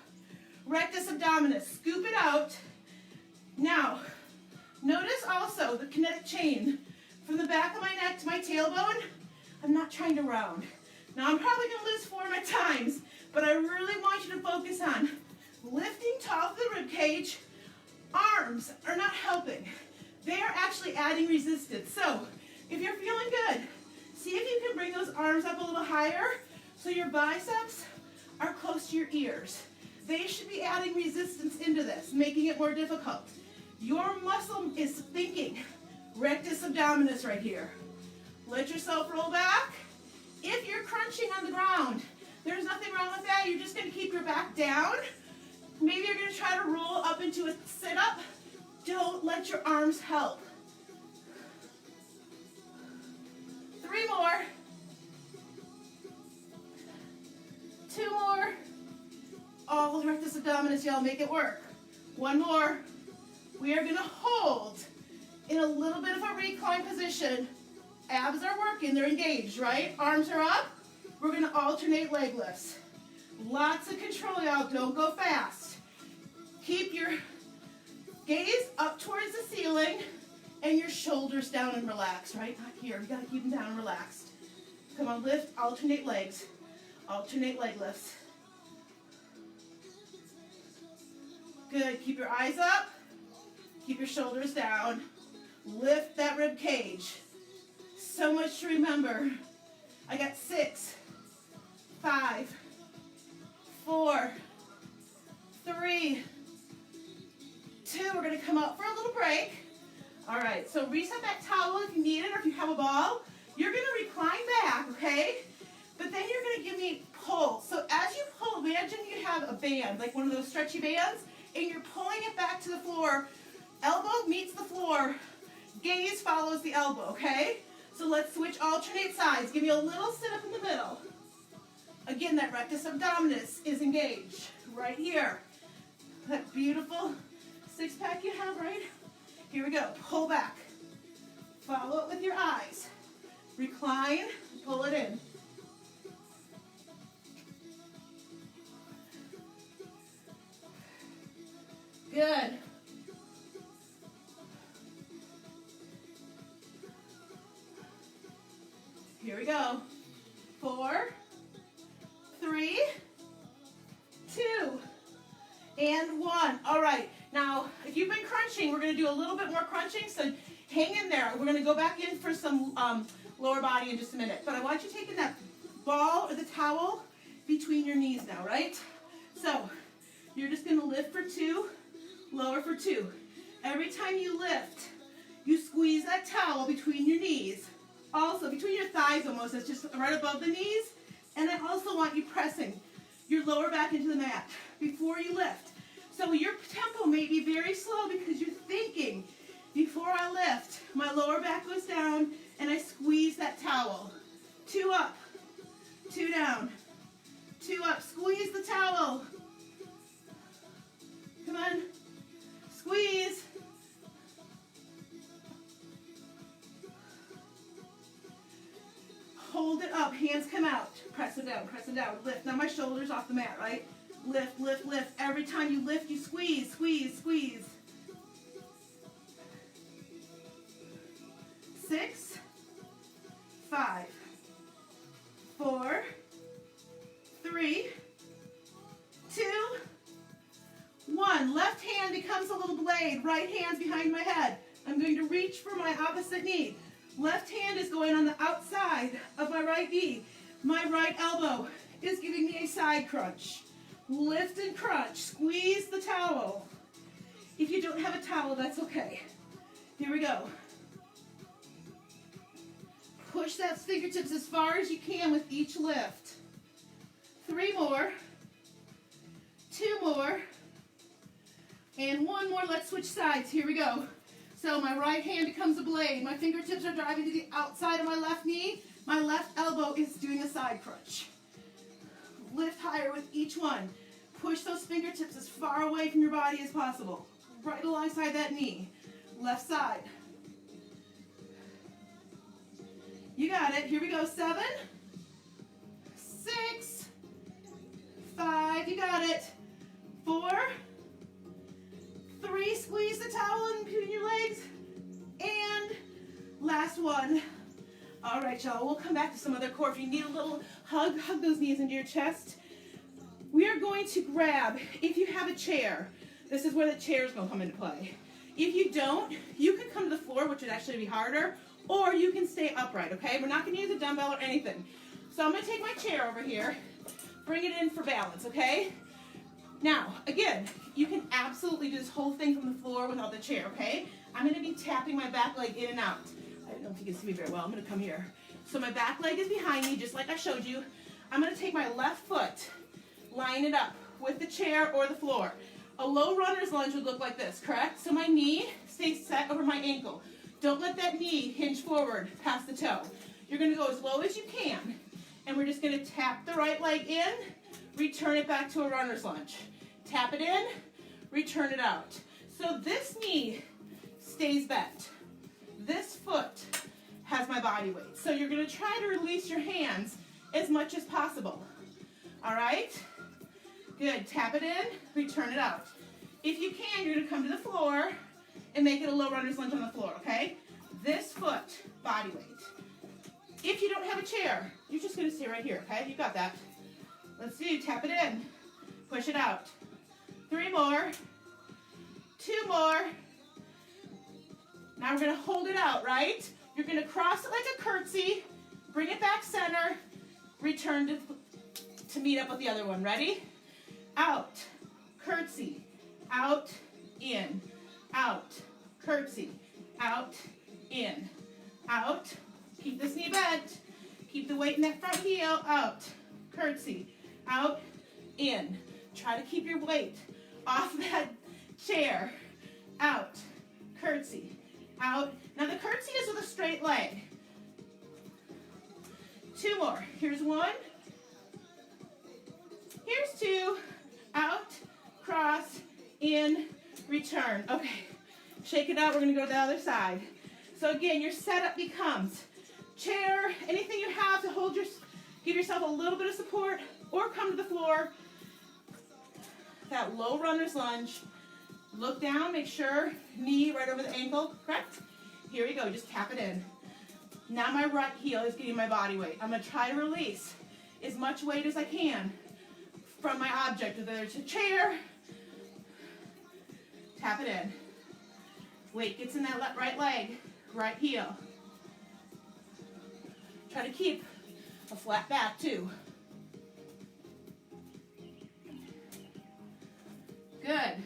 Rectus abdominis. Scoop it out. Now, notice also the kinetic chain from the back of my neck to my tailbone. I'm not trying to round. Now, I'm probably going to lose 4 of my times, but I really want you to focus on lifting top of the rib cage. Arms are not helping. They are actually adding resistance. So, if you're feeling good, see if you can bring those arms up a little higher so your biceps are close to your ears. They should be adding resistance into this, making it more difficult. Your muscle is thinking. Rectus abdominis right here. Let yourself roll back. If you're crunching on the ground, there's nothing wrong with that. You're just going to keep your back down. Maybe you're going to try to roll up into a sit-up. Don't let your arms help. 3 more. 2 more. All the rectus abdominis, y'all, make it work. 1 more. We are going to hold in a little bit of a recline position. Abs are working, they're engaged, right? Arms are up. We're going to alternate leg lifts. Lots of control, y'all. Don't go fast. Keep your gaze up towards the ceiling and your shoulders down and relaxed, right? Not here. You got to keep them down and relaxed. Come on, lift, alternate legs. Alternate leg lifts. Good. Keep your eyes up. Keep your shoulders down. Lift that rib cage. So much to remember. I got 6, 5, 4, 3, 2. We're going to come up for a little break. All right, so reset that towel if you need it or if you have a ball. You're going to recline back, okay? But then you're going to give me pull. So as you pull, imagine you have a band, like one of those stretchy bands, and you're pulling it back to the floor. Elbow meets the floor. Gaze follows the elbow, okay? So let's switch, alternate sides. Give me a little sit up in the middle. Again, that rectus abdominis is engaged right here. That beautiful six-pack you have, right? Here we go. Pull back. Follow it with your eyes. Recline, pull it in. Good. Here we go. 4, 3, 2, and 1. All right. Now, if you've been crunching, we're going to do a little bit more crunching, so hang in there. We're going to go back in for some lower body in just a minute. But I want you taking that ball or the towel between your knees now, right? So, you're just going to lift for 2, lower for 2. Every time you lift, you squeeze that towel between your knees. Also, between your thighs almost, that's just right above the knees. And I also want you pressing your lower back into the mat before you lift. So your tempo may be very slow because you're thinking, before I lift, my lower back goes down and I squeeze that towel. 2 up, 2 down, 2 up. Squeeze the towel. Come on. Squeeze. Hold it up. Hands come out. Press it down. Press it down. Lift. Now my shoulders off the mat, right? Lift, lift, lift. Every time you lift, you squeeze, squeeze, squeeze. 6, 5, 4, 3, 2, 1. Left hand becomes a little blade. Right hand's behind my head. I'm going to reach for my opposite knee. Left hand is going on the outside of my right knee. My right elbow is giving me a side crunch. Lift and crunch. Squeeze the towel. If you don't have a towel, that's okay. Here we go. Push that fingertips as far as you can with each lift. 3 more. 2 more. And 1 more. Let's switch sides. Here we go. So my right hand becomes a blade. My fingertips are driving to the outside of my left knee. My left elbow is doing a side crunch. Lift higher with each one. Push those fingertips as far away from your body as possible. Right alongside that knee. Left side. You got it. Here we go. 7, 6, 5. You got it. 4, 3. Squeeze the towel in between your legs. And last one. All right, y'all. We'll come back to some other core. If you need a little hug, hug those knees into your chest. We are going to grab, if you have a chair, this is where the chair is going to come into play. If you don't, you can come to the floor, which would actually be harder, or you can stay upright, okay? We're not going to use a dumbbell or anything. So I'm going to take my chair over here, bring it in for balance, okay? Now, again, you can absolutely do this whole thing from the floor without the chair, okay? I'm gonna be tapping my back leg in and out. I don't know if you can see me very well. I'm gonna come here. So my back leg is behind me, just like I showed you. I'm gonna take my left foot, line it up with the chair or the floor. A low runner's lunge would look like this, correct? So my knee stays set over my ankle. Don't let that knee hinge forward past the toe. You're gonna go as low as you can, and we're just gonna tap the right leg in, return it back to a runner's lunge. Tap it in, return it out. So this knee stays bent. This foot has my body weight. So you're gonna try to release your hands as much as possible. All right? Good, tap it in, return it out. If you can, you're gonna come to the floor and make it a low runner's lunge on the floor, okay? This foot, body weight. If you don't have a chair, you're just gonna stay right here, okay? You got that. Let's do, tap it in, push it out. 3 more, 2 more. Now we're gonna hold it out, right? You're gonna cross it like a curtsy, bring it back center, return to meet up with the other one. Ready? Out, curtsy, out, in, out, curtsy, out, in, out. Keep this knee bent. Keep the weight in that front heel, out, curtsy, out, in. Try to keep your weight off that chair, out, curtsy, out. Now the curtsy is with a straight leg. 2 more. Here's 1. Here's 2. Out, cross, in, return. Okay, shake it out. We're going to go to the other side. So again, your setup becomes chair, anything you have to hold give yourself a little bit of support, or come to the floor. That low runner's lunge. Look down, make sure knee right over the ankle, correct? Here we go, just tap it in. Now my right heel is getting my body weight. I'm gonna try to release as much weight as I can from my object, whether it's a chair, tap it in. Weight gets in that right leg, right heel. Try to keep a flat back too. Good.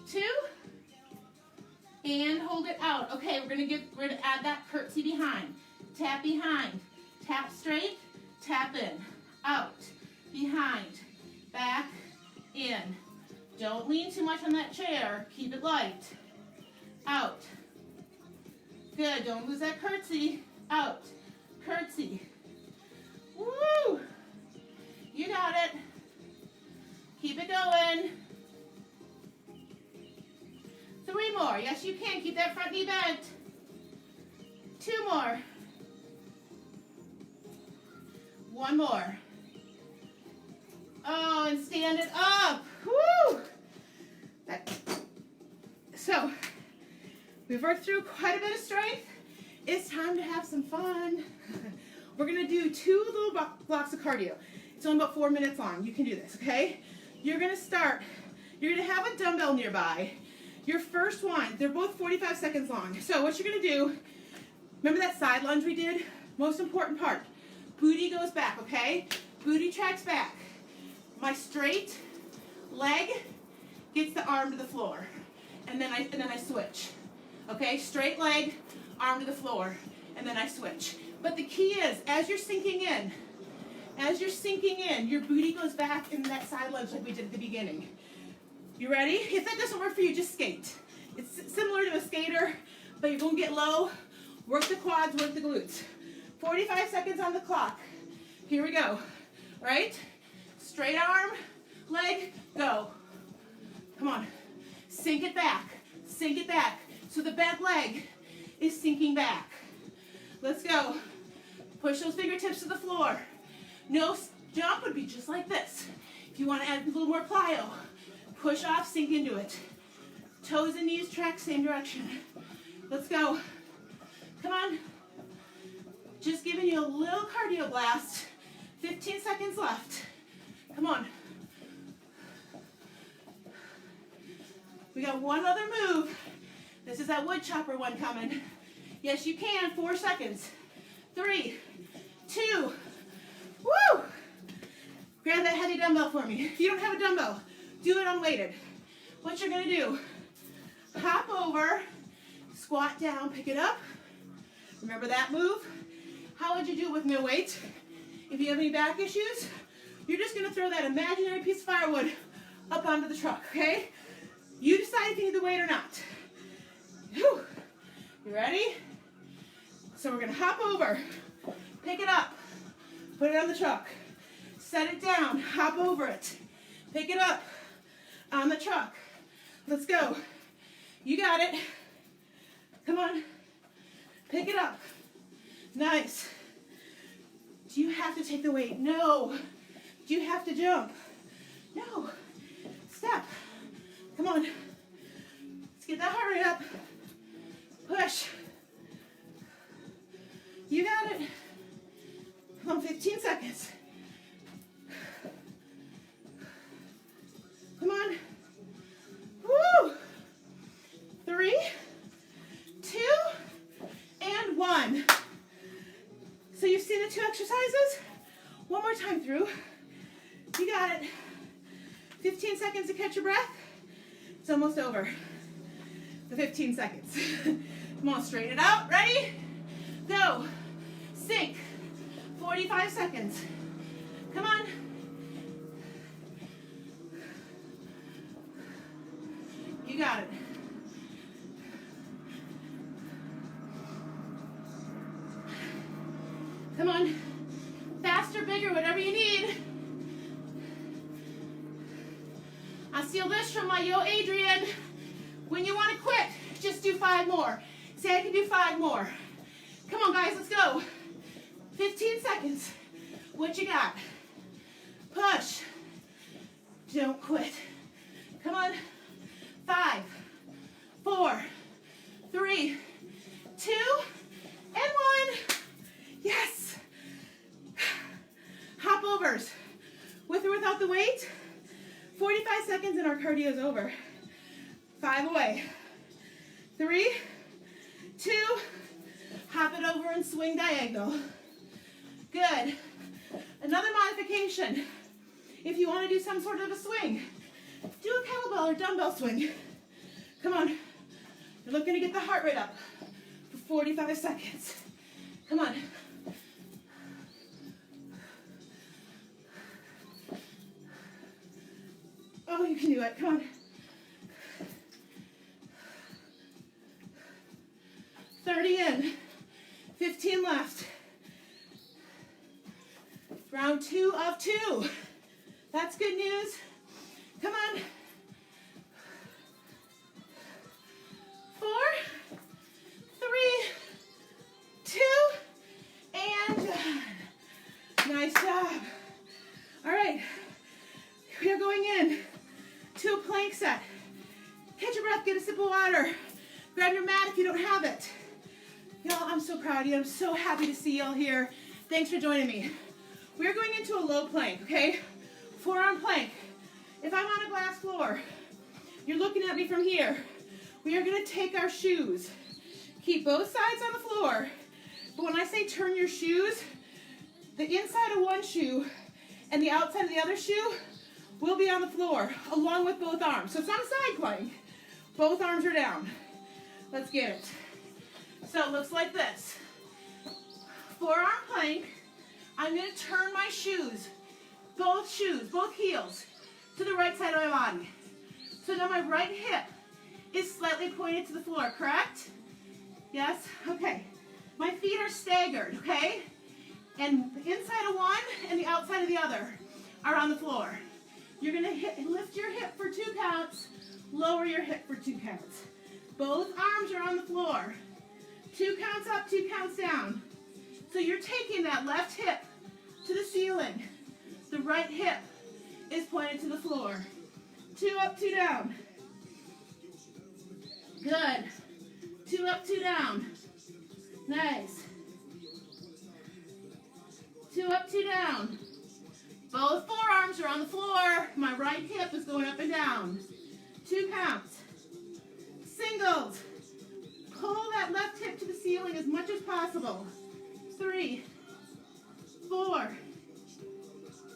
Two, and hold it out. Okay, we're gonna add that curtsy behind. Tap behind, tap straight, tap in, out, behind, back, in. Don't lean too much on that chair. Keep it light. Out. Good. Don't lose that curtsy. Out. Curtsy. Woo! You got it. Keep it going. 3 more. Yes, you can. Keep that front knee bent. 2 more. 1 more. Oh, and stand it up. Woo! So, we've worked through quite a bit of strength. It's time to have some fun. We're gonna do 2 little blocks of cardio. It's only about 4 minutes long. You can do this, okay? You're gonna have a dumbbell nearby. Your first one, they're both 45 seconds long. So what you're gonna do, remember that side lunge we did? Most important part, booty goes back, okay? Booty tracks back. My straight leg gets the arm to the floor. And then I switch. Okay, straight leg, arm to the floor, and then I switch. But the key is, as you're sinking in, your booty goes back in that side lunge like we did at the beginning. You ready? If that doesn't work for you, just skate. It's similar to a skater, but you're gonna get low, work the quads, work the glutes. 45 seconds on the clock. Here we go. Right? Straight arm, leg, go. Come on. Sink it back. Sink it back. So the bent leg is sinking back. Let's go. Push those fingertips to the floor. No jump would be just like this. If you want to add a little more plyo, push off, sink into it. Toes and knees track same direction. Let's go. Come on. Just giving you a little cardio blast. 15 seconds left. Come on. We got one other move, This is that wood chopper one coming. Yes, you can. 4 seconds. 3, 2, woo! Grab that heavy dumbbell for me. If you don't have a dumbbell, do it unweighted. What you're gonna do, hop over, squat down, pick it up. Remember that move? How would you do it with no weight? If you have any back issues, you're just gonna throw that imaginary piece of firewood up onto the truck, okay? You decide if you need the weight or not. Whew. You ready? So we're gonna hop over, pick it up, put it on the truck, set it down, hop over it, pick it up on the truck. Let's go. You got it. Come on. Pick it up. Nice. Do you have to take the weight? No. Do you have to jump? No. Step. Come on. Let's get that heart rate up. Push. You got it. Come on, 15 seconds. Come on. Woo! 3, 2, and 1. So you've seen the 2 exercises? One more time through. You got it. 15 seconds to catch your breath. It's almost over. The 15 seconds. Come on, straighten it out. Ready? Go. Sink. 45 seconds. Come on. You got it. Come on. Faster, bigger, whatever you need. I steal this from my Yo Adrian. When you want to quit, just do 5 more. Say I can do 5 more. Come on, guys, let's go. 15 seconds. What you got? Push. Don't quit. Come on. 5, 4, 3, 2, and 1. Yes. Hop overs. With or without the weight. 45 seconds and our cardio is over. 5 away. 3, 2, hop it over and swing diagonal. Good. Another modification. If you want to do some sort of a swing, do a kettlebell or dumbbell swing. Come on. You're looking to get the heart rate up for 45 seconds. Come on. Oh, you can do it. Come on. 30 in. 15 left. Round 2 of 2. That's good news. Come on. 4, 3, 2, and done. Nice job. All right. We are going in to a plank set. Catch your breath, get a sip of water. Grab your mat if you don't have it. Y'all, I'm so proud of you. I'm so happy to see y'all here. Thanks for joining me. We're going into a low plank, okay? Forearm plank. If I'm on a glass floor, you're looking at me from here. We are gonna take our shoes. Keep both sides on the floor. But when I say turn your shoes, the inside of one shoe and the outside of the other shoe will be on the floor, along with both arms. So it's not a side plank. Both arms are down. Let's get it. So it looks like this. Forearm plank. I'm going to turn my shoes, both heels, to the right side of my body. So now my right hip is slightly pointed to the floor, correct? Yes? Okay. My feet are staggered, okay? And the inside of one and the outside of the other are on the floor. You're going to lift your hip for 2 counts, lower your hip for 2 counts. Both arms are on the floor. 2 counts up, 2 counts down. So you're taking that left hip to the ceiling. The right hip is pointed to the floor. 2 up, 2 down. Good. 2 up, 2 down. Nice. 2 up, 2 down. Both forearms are on the floor. My right hip is going up and down. 2 counts. Singles. Pull that left hip to the ceiling as much as possible. 3, 4,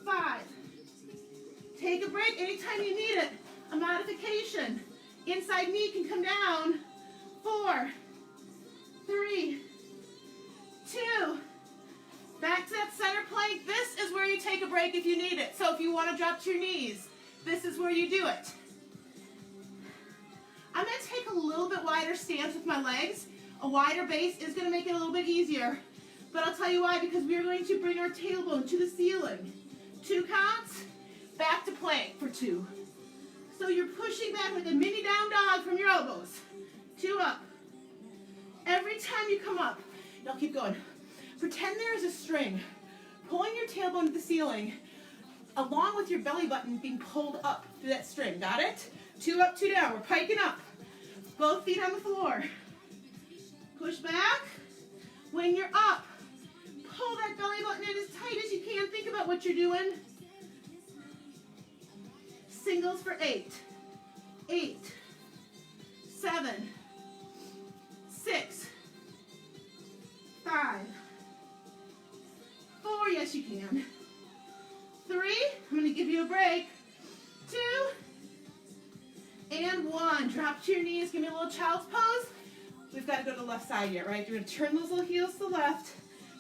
5. Take a break anytime you need it. A modification. Inside knee can come down. 4, 3, 2. Back to that center plank. This is where you take a break if you need it. So if you want to drop to your knees, this is where you do it. I'm going to take a little bit wider stance with my legs. A wider base is going to make it a little bit easier. But I'll tell you why, because we are going to bring our tailbone to the ceiling. 2 counts, back to plank for 2. So you're pushing back like a mini down dog from your elbows. 2 up. Every time you come up, now keep going. Pretend there is a string pulling your tailbone to the ceiling along with your belly button being pulled up through that string. Got it? 2 up, 2 down. We're piking up. Both feet on the floor. Push back. When you're up, pull that belly button in as tight as you can. Think about what you're doing. Singles for 8. 8, 7, 6, 5, 4. Yes, you can. 3. I'm going to give you a break. 2. And 1. Drop to your knees. Give me a little child's pose. We've got to go to the left side yet, right? You're going to turn those little heels to the left.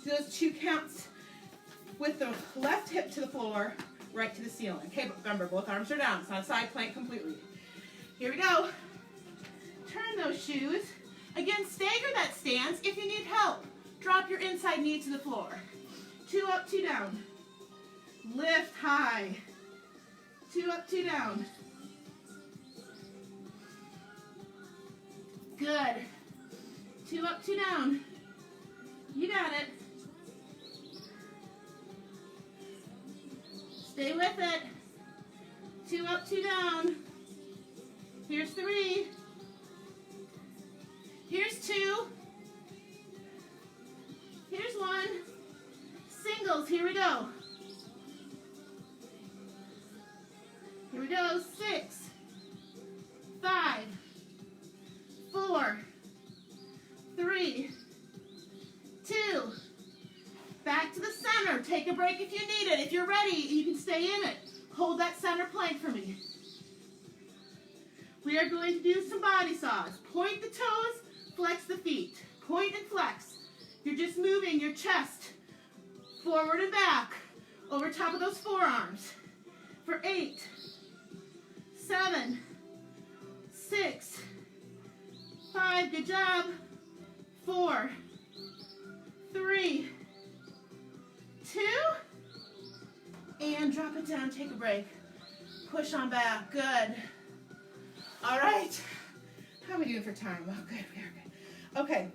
Do those 2 counts with the left hip to the floor, right to the ceiling. Okay, but remember, both arms are down. It's not a side plank completely. Here we go. Turn those shoes. Again, stagger that stance. If you need help, drop your inside knee to the floor. 2 up, 2 down. Lift high. 2 up, 2 down. Good. 2 up, 2 down. You got it. Stay with it. 2 up, 2 down. Here's 3. Here's 2. Here's 1. Singles. Here we go. Here we go. 6, 5, 4, 3, 2. Back to the center. Take a break if you need it. If you're ready, you can stay in it. Hold that center plank for me. We are going to do some body saws. Point the toes, flex the feet. Point and flex. You're just moving your chest forward and back over top of those forearms. For 8, 7, 6, 5. Good job. 4, 3, 2, and drop it down. Take a break. Push on back. Good. All right. How are we doing for time? Oh, good. We are good. Okay.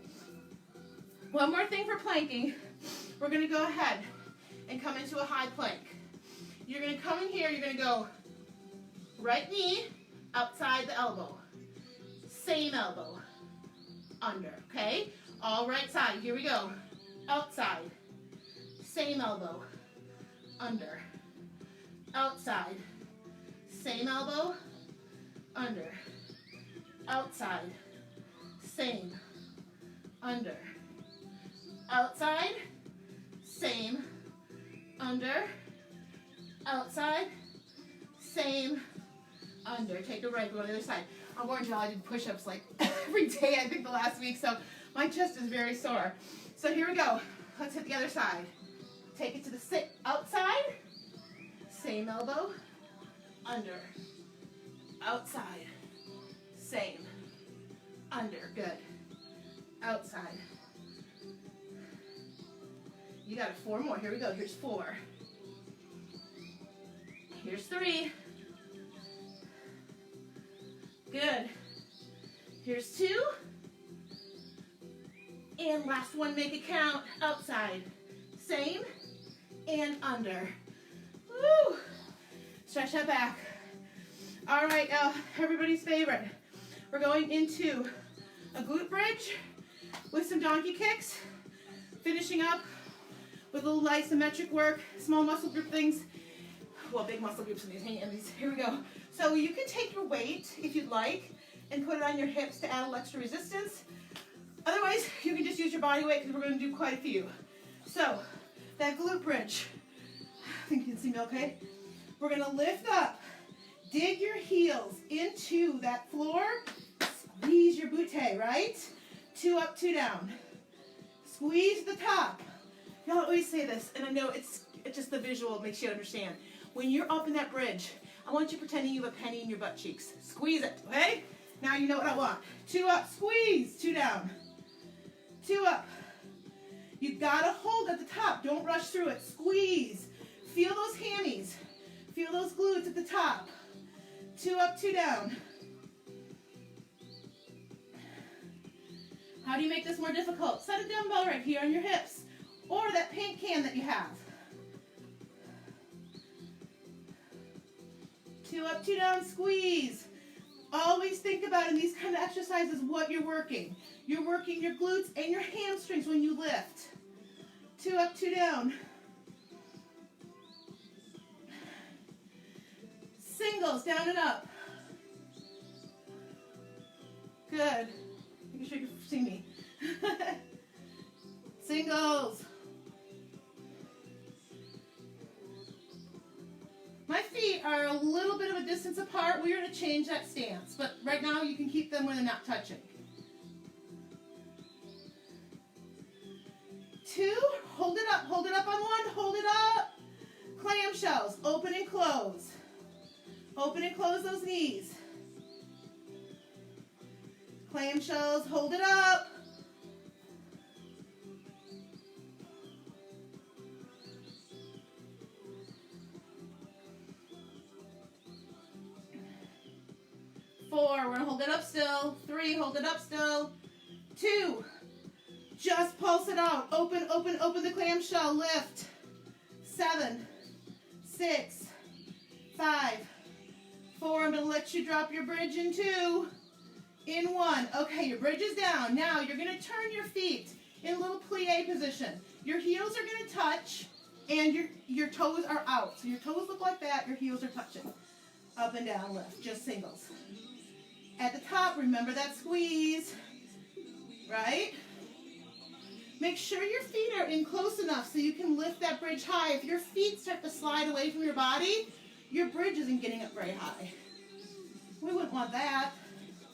One more thing for planking. We're going to go ahead and come into a high plank. You're going to come in here. You're going to go right knee outside the elbow. Same elbow. Under. Okay? All right side. Here we go. Outside. Same elbow. Under. Outside. Same elbow. Under. Outside. Same. Under. Outside. Same. Under. Outside. Same. Under. Take a break. Go to the other side. I'm warning y'all, I did push-ups like every day, I think, the last week, so my chest is very sore. So here we go. Let's hit the other side. Take it to the outside. Same elbow. Under. Outside. Same. Under. Good. Outside. You got it. 4 more. Here we go. Here's 4. Here's 3. Good. Here's 2. And last one, make it count. Outside. Same. And under. Woo! Stretch that back. All right, now, everybody's favorite. We're going into a glute bridge with some donkey kicks. Finishing up with a little isometric work, small muscle group things. Well, big muscle groups in these hands. Here we go. So you can take your weight, if you'd like, and put it on your hips to add a little extra resistance. Otherwise, you can just use your body weight because we're going to do quite a few. So, that glute bridge. I think you can see me okay. We're going to lift up. Dig your heels into that floor. Squeeze your butte, right? 2 up, 2 down. Squeeze the top. Y'all always say this, and I know it's just the visual makes you understand. When you're up in that bridge, I want you pretending you have a penny in your butt cheeks. Squeeze it, okay? Now you know what I want. 2 up, squeeze, 2 down. 2 up. You gotta hold at the top. Don't rush through it. Squeeze. Feel those hammies. Feel those glutes at the top. 2 up, 2 down. How do you make this more difficult? Set a dumbbell right here on your hips. Or that paint can that you have. 2 up, 2 down, squeeze. Always think about in these kind of exercises what you're working. You're working your glutes and your hamstrings when you lift. 2 up, 2 down. Singles, down and up. Good. Making sure you can see me. Singles. My feet are a little bit of a distance apart. We're going to change that stance, but right now you can keep them when they're not touching. 2, hold it up on 1, hold it up. Clamshells, open and close. Open and close those knees. Clamshells, hold it up. Four, we're gonna hold it up still. 3, hold it up still. 2, just pulse it out. Open, open, open the clamshell, lift. 7, 6, 5, 4, I'm gonna let you drop your bridge in 2, in 1. Okay, your bridge is down. Now you're gonna turn your feet in a little plie position. Your heels are gonna touch and your toes are out. So your toes look like that, your heels are touching. Up and down, lift, just singles. At the top, remember that squeeze, right? Make sure your feet are in close enough so you can lift that bridge high. If your feet start to slide away from your body, your bridge isn't getting up very high. We wouldn't want that.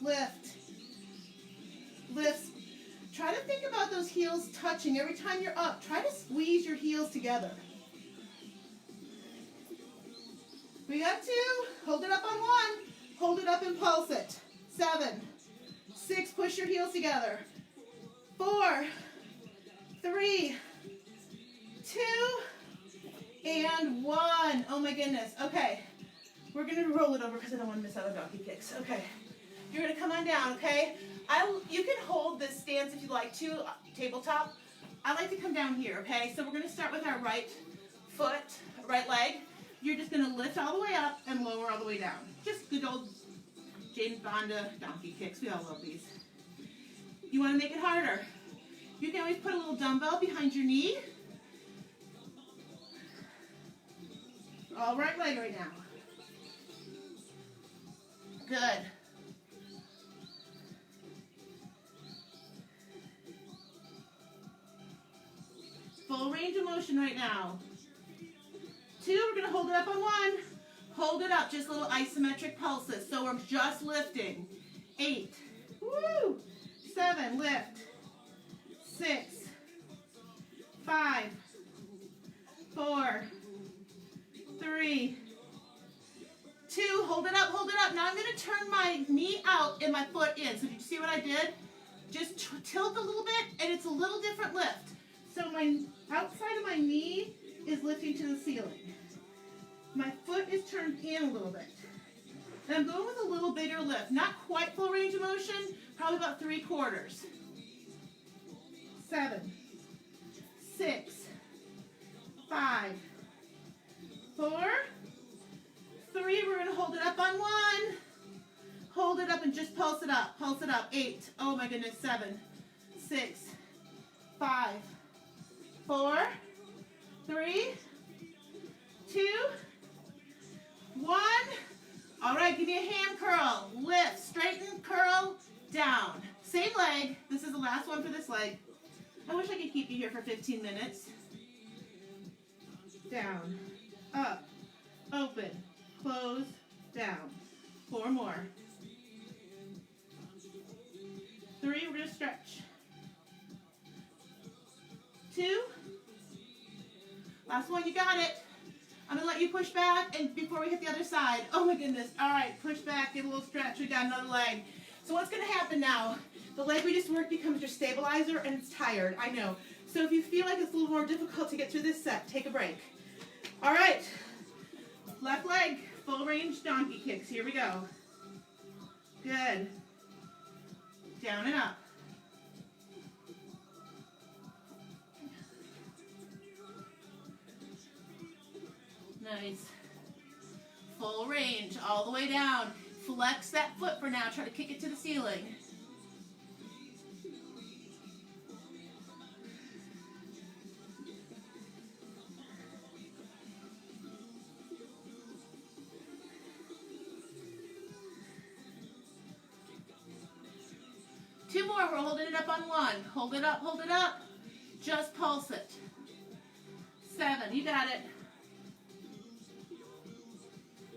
Lift. Lift. Try to think about those heels touching every time you're up. Try to squeeze your heels together. We got 2. Hold it up on 1. Hold it up and pulse it. 7, 6, push your heels together. 4, 3, 2, and 1. Oh my goodness. Okay. We're going to roll it over because I don't want to miss out on donkey kicks. Okay. You're going to come on down, okay? You can hold this stance if you like to, tabletop. I like to come down here, okay? So we're going to start with our right foot, right leg. You're just going to lift all the way up and lower all the way down. Just good old James Bonda donkey kicks. We all love these. You want to make it harder? You can always put a little dumbbell behind your knee. All right leg right now. Good. Full range of motion right now. 2, we're going to hold it up on 1. Hold it up, just little isometric pulses. So we're just lifting. 8, woo, 7, lift. 6, 5, 4, 3, 2, hold it up, hold it up. Now I'm going to turn my knee out and my foot in. So did you see what I did? Just tilt a little bit and it's a little different lift. So my outside of my knee is lifting to the ceiling. My foot is turned in a little bit. And I'm going with a little bigger lift. Not quite full range of motion, probably about 3/4. 7, 6, 5, 4, 3. We're going to hold it up on 1. Hold it up and just pulse it up. Pulse it up. 8. Oh my goodness. 7, 6, 5, 4, 3, 2, 1. All right, give me a hand curl. Lift, straighten, curl, down. Same leg. This is the last one for this leg. I wish I could keep you here for 15 minutes. Down, up, open, close, down. 4 more. 3, we're going to stretch. 2. Last one, you got it. I'm going to let you push back and before we hit the other side. Oh my goodness. All right, push back, get a little stretch. We got another leg. So what's going to happen now? The leg we just worked becomes your stabilizer and it's tired. I know. So if you feel like it's a little more difficult to get through this set, take a break. All right. Left leg, full range donkey kicks. Here we go. Good. Down and up. Nice. Full range all the way down. Flex that foot for now. Try to kick it to the ceiling. Two more. We're holding it up on 1. Hold it up, hold it up. Just pulse it. 7. You got it.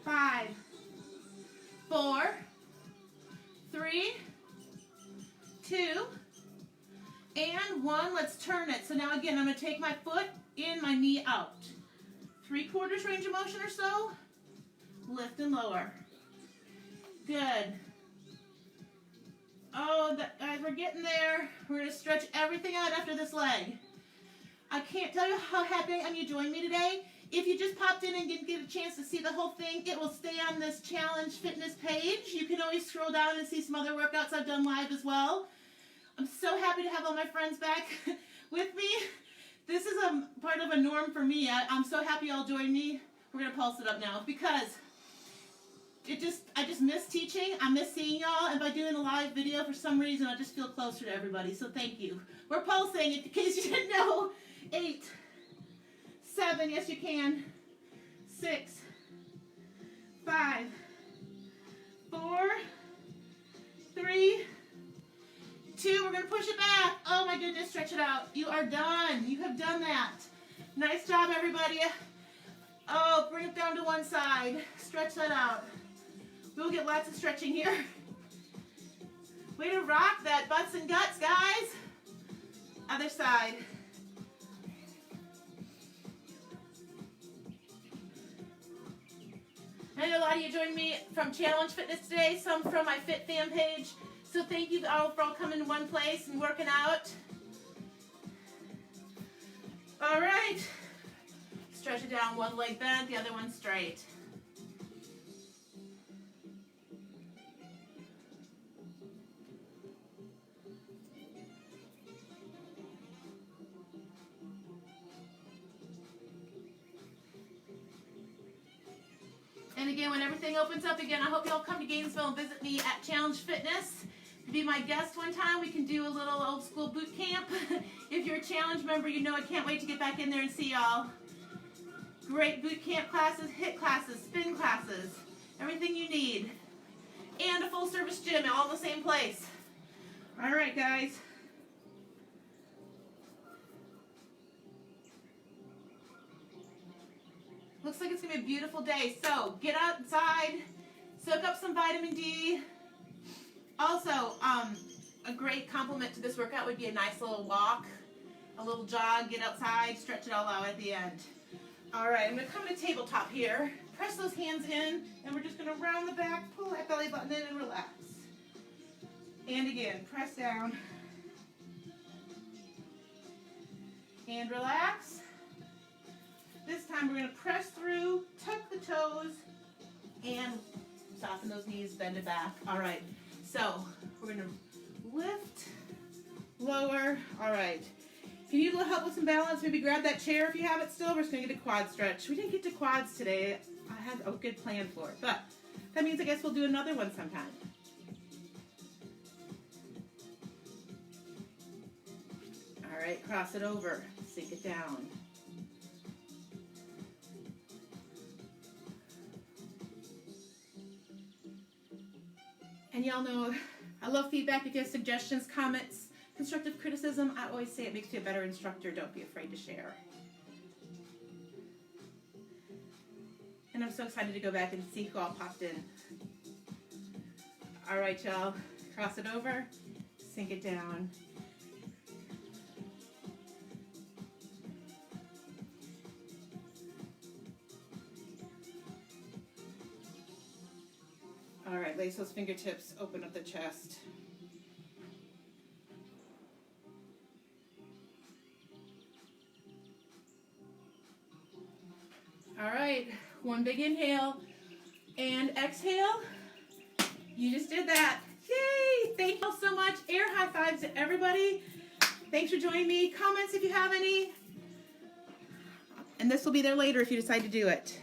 5, 4, 3, 2, and 1. Let's turn it. So now again, I'm going to take my foot in, my knee out. 3/4 range of motion or so. Lift and lower. Good. Oh, guys, we're getting there. We're going to stretch everything out after this leg. I can't tell you how happy I am you joined me today. If you just popped in and didn't get a chance to see the whole thing, it will stay on this Challenge Fitness page. You can always scroll down and see some other workouts I've done live as well. I'm so happy to have all my friends back with me. This is a part of a norm for me. I'm so happy y'all joined me. We're going to pulse it up now because I just miss teaching. I miss seeing y'all. And by doing a live video, for some reason, I just feel closer to everybody. So thank you. We're pulsing, in case you didn't know. 8, 7, yes you can. 6, 5, 4, 3, 2. We're going to push it back. Oh my goodness, stretch it out. You are done. You have done that. Nice job, everybody. Oh, bring it down to one side. Stretch that out. We'll get lots of stretching here. Way to rock that butts and guts, guys. Other side. I know a lot of you joined me from Challenge Fitness today, some from my Fit Fam page. So thank you all for all coming to one place and working out. All right. Stretch it down, one leg bent, the other one straight. And again, when everything opens up again, I hope y'all come to Gainesville and visit me at Challenge Fitness. Be my guest one time. We can do a little old school boot camp. If you're a Challenge member, you know I can't wait to get back in there and see y'all. Great boot camp classes, HIIT classes, spin classes, everything you need. And a full service gym all in the same place. All right, guys. Looks like it's going to be a beautiful day. So get outside, soak up some vitamin D. Also, a great complement to this workout would be a nice little walk, a little jog, get outside, stretch it all out at the end. All right, I'm going to come to tabletop here. Press those hands in, and we're just going to round the back, pull that belly button in, and relax. And again, press down. And relax. This time we're going to press through, tuck the toes, and soften those knees, bend it back. All right, so we're going to lift, lower. All right. If you need a little help with some balance, maybe grab that chair if you have it still. We're just going to get a quad stretch. We didn't get to quads today. I had a good plan for it, but that means I guess we'll do another one sometime. All right, cross it over, sink it down. And y'all know I love feedback. If you have suggestions, comments, constructive criticism, I always say it makes you a better instructor. Don't be afraid to share. And I'm so excited to go back and see who all popped in. All right, y'all. Cross it over. Sink it down. All right, lace those fingertips, open up the chest. All right, one big inhale and exhale. You just did that. Yay! Thank you all so much. Air high fives to everybody. Thanks for joining me. Comments if you have any. And this will be there later if you decide to do it.